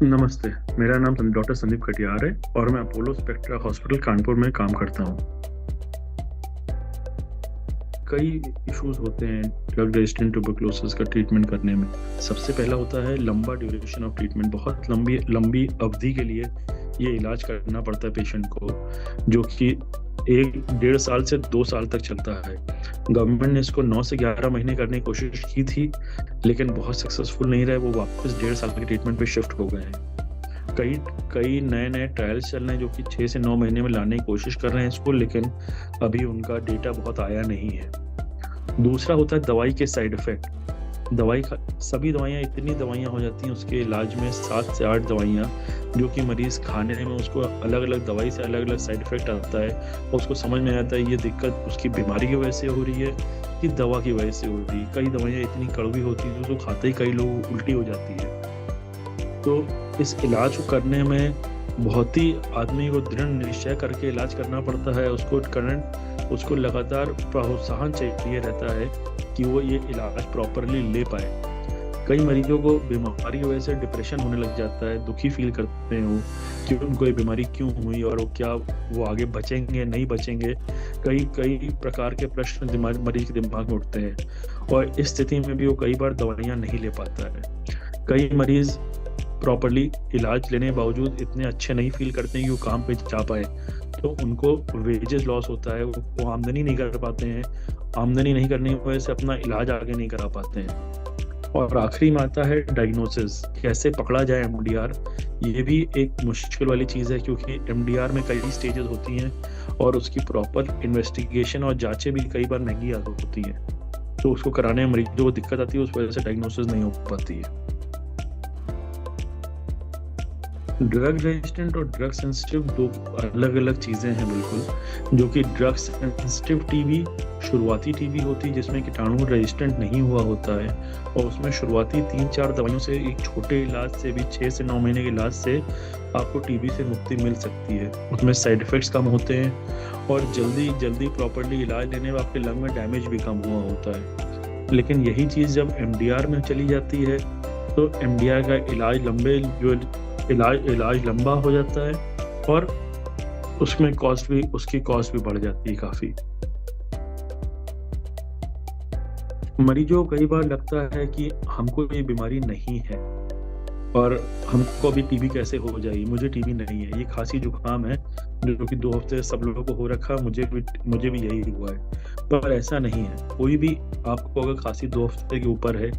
नमस्ते, मेरा नाम डॉक्टर संदीप कटियार है और मैं अपोलो स्पेक्ट्रा हॉस्पिटल कानपुर में काम करता हूँ। कई इश्यूज होते हैं ड्रग रेजिस्टेंट ट्यूबरकुलोसिस का ट्रीटमेंट करने में। सबसे पहला होता है लंबा ड्यूरेशन ऑफ ट्रीटमेंट। बहुत लंबी लंबी अवधि के लिए ये इलाज करना पड़ता है पेशेंट को, जो कि 1 डेढ़ साल से 2 साल तक चलता है। गवर्नमेंट ने इसको 9 से 11 महीने करने की कोशिश की थी, लेकिन बहुत सक्सेसफुल नहीं रहे। वो वापस 1.5 साल के ट्रीटमेंट पे शिफ्ट हो गए हैं। कई कई नए ट्रायल्स चल रहे हैं जो कि 6 से 9 महीने में लाने की कोशिश कर रहे हैं इसको, लेकिन अभी उनका डेटा बहुत आया नहीं है। दूसरा होता है दवाई के साइड इफेक्ट। सभी दवाइयाँ, इतनी दवाइयाँ हो जाती हैं उसके इलाज में, 7 से 8 दवाइयाँ, जो कि मरीज खाने में उसको अलग अलग दवाई से अलग अलग साइड इफेक्ट आता है और उसको समझ में आता है ये दिक्कत उसकी बीमारी की वजह से हो रही है कि दवा की वजह से हो रही है। कई दवाइयाँ इतनी कड़वी होती हैं उसको खाते ही कई लोग उल्टी हो जाती है। तो इस इलाज को करने में बहुत ही आदमी को दृढ़ निश्चय करके इलाज करना पड़ता है। उसको लगातार प्रोत्साहन चाहिए रहता है कि वो ये इलाज प्रॉपरली ले पाए। कई मरीजों को बीमारी की वजह से डिप्रेशन होने लग जाता है, दुखी फील करते हैं वो कि उनको ये बीमारी क्यों हुई और वो आगे बचेंगे नहीं बचेंगे। कई प्रकार के प्रश्न मरीज के दिमाग में उठते हैं और इस स्थिति में भी वो कई बार दवाइयाँ नहीं ले पाता है। कई मरीज प्रॉपरली इलाज लेने के बावजूद इतने अच्छे नहीं फील करते हैं कि वो काम पे जा पाए, तो उनको वेजेस लॉस होता है, वो आमदनी नहीं कर पाते हैं। आमदनी नहीं करने की वजह से अपना इलाज आगे नहीं करा पाते हैं। और आखिरी में आता है डायग्नोसिस, कैसे पकड़ा जाए एमडीआर। ये भी एक मुश्किल वाली चीज़ है, क्योंकि एमडीआर में कई स्टेजेस होती हैं और उसकी प्रॉपर इन्वेस्टिगेशन और जांचें भी कई बार महंगी होती हैं, तो उसको कराने में मरीजों को दिक्कत आती है, उस वजह से डायग्नोसिस नहीं हो पाती है। ड्रग रेजिस्टेंट और ड्रग सेंसिटिव दो अलग अलग चीज़ें हैं बिल्कुल। जो कि ड्रग सेंसिटिव टीबी शुरुआती टीबी होती है जिसमें कीटाणु रेजिस्टेंट नहीं हुआ होता है, और उसमें शुरुआती 3-4 दवाइयों से, एक छोटे इलाज से भी 6 से 9 महीने के इलाज से आपको टीबी से मुक्ति मिल सकती है। उसमें साइड इफ़ेक्ट्स कम होते हैं और जल्दी प्रॉपरली इलाज लेने में आपके लंग में डैमेज भी कम हुआ होता है। लेकिन यही चीज़ जब एमडीआर में चली जाती है तो एमडीआर का इलाज लंबा हो जाता है और उसकी कॉस्ट भी बढ़ जाती है काफ़ी। मरीजों को कई बार लगता है कि हमको ये बीमारी नहीं है और हमको अभी टीबी कैसे हो जाएगी, मुझे टीबी नहीं है, ये खांसी जुकाम है जो कि 2 हफ्ते सब लोगों को हो रखा, मुझे भी यही हुआ है। पर ऐसा नहीं है। कोई भी, आपको अगर खांसी 2 हफ्ते के ऊपर है,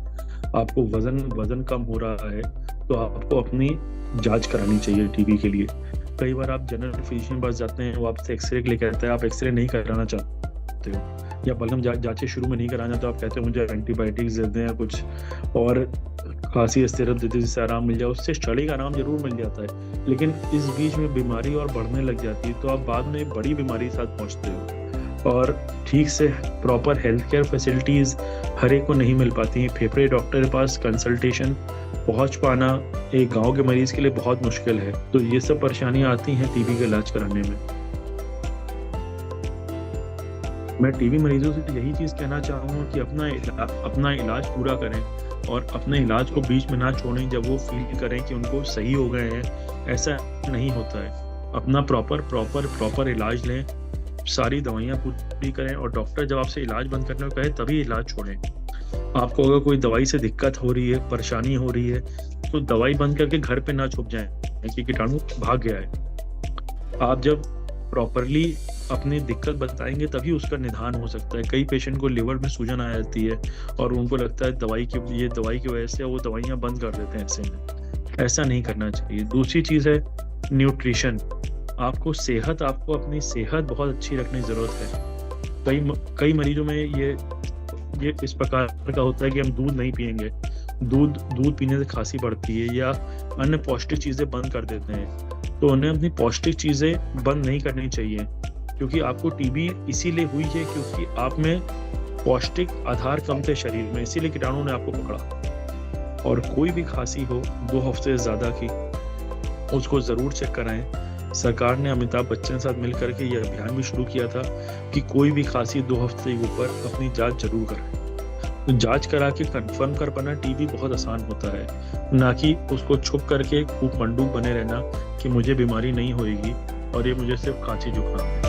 आपको वजन कम हो रहा है, तो आपको अपनी जांच करानी चाहिए टीबी के लिए। कई बार आप जनरल फिजिशियन पास जाते हैं, वो आपसे एक्सरे के लिए कहता है, आप एक्सरे नहीं कराना चाहते हो या बलगम जांचें शुरू में नहीं कराना, तो आप कहते हो मुझे एंटीबायोटिक्स दे दें या कुछ और खांसी सिरप दे दें जिससे आराम मिल जाए। उससे स्टडी का आराम जरूर मिल जाता है, लेकिन इस बीच में बीमारी और बढ़ने लग जाती है, तो आप बाद में बड़ी बीमारी के साथ पहुँचते हो और ठीक से प्रॉपर हेल्थ केयर फैसिलिटीज़ हर एक को नहीं मिल पाती हैं। फेफड़े डॉक्टर के पास कंसल्टेशन पहुंच पाना एक गांव के मरीज के लिए बहुत मुश्किल है। तो ये सब परेशानियां आती हैं टीबी का इलाज कराने में। मैं टीबी मरीजों से यही चीज़ कहना चाहूँगा कि अपना इलाज पूरा करें और अपने इलाज को बीच में ना छोड़ें जब वो फील करें कि उनको सही हो गए हैं। ऐसा नहीं होता है। अपना प्रॉपर इलाज लें, सारी दवाइयाँ पूरी करें और डॉक्टर जब आपसे इलाज बंद करने को कहे तभी इलाज छोड़ें। आपको अगर कोई दवाई से दिक्कत हो रही है, परेशानी हो रही है, तो दवाई बंद करके घर पे ना छुप जाएं कि कीटाणु भाग गया है। आप जब प्रॉपरली अपनी दिक्कत बताएंगे तभी उसका निदान हो सकता है। कई पेशेंट को लिवर में सूजन आ जाती है और उनको लगता है दवाई की वजह से वो दवाइयाँ बंद कर देते हैं। ऐसे में ऐसा नहीं करना चाहिए। दूसरी चीज़ है न्यूट्रिशन। आपको अपनी सेहत बहुत अच्छी रखने की ज़रूरत है। कई मरीजों में ये इस प्रकार का होता है कि हम दूध नहीं पिएंगे, दूध पीने से खांसी बढ़ती है या अन्य पौष्टिक चीज़ें बंद कर देते हैं। तो उन्हें अपनी पौष्टिक चीज़ें बंद नहीं करनी चाहिए, क्योंकि आपको टीबी इसीलिए हुई है क्योंकि आप में पौष्टिक आधार कम थे शरीर में, इसीलिए कीटाणु ने आपको पकड़ा। और कोई भी खांसी हो 2 हफ्ते से ज़्यादा की, उसको ज़रूर चेक कराएं। सरकार ने अमिताभ बच्चन के साथ मिलकर के यह अभियान भी शुरू किया था कि कोई भी खांसी 2 हफ्ते के ऊपर अपनी जांच जरूर करें। जांच करा के कंफर्म कर पाना टीबी बहुत आसान होता है, ना कि उसको छुप करके खूब मंडूक बने रहना कि मुझे बीमारी नहीं होएगी और ये मुझे सिर्फ खांसी जुकाम है।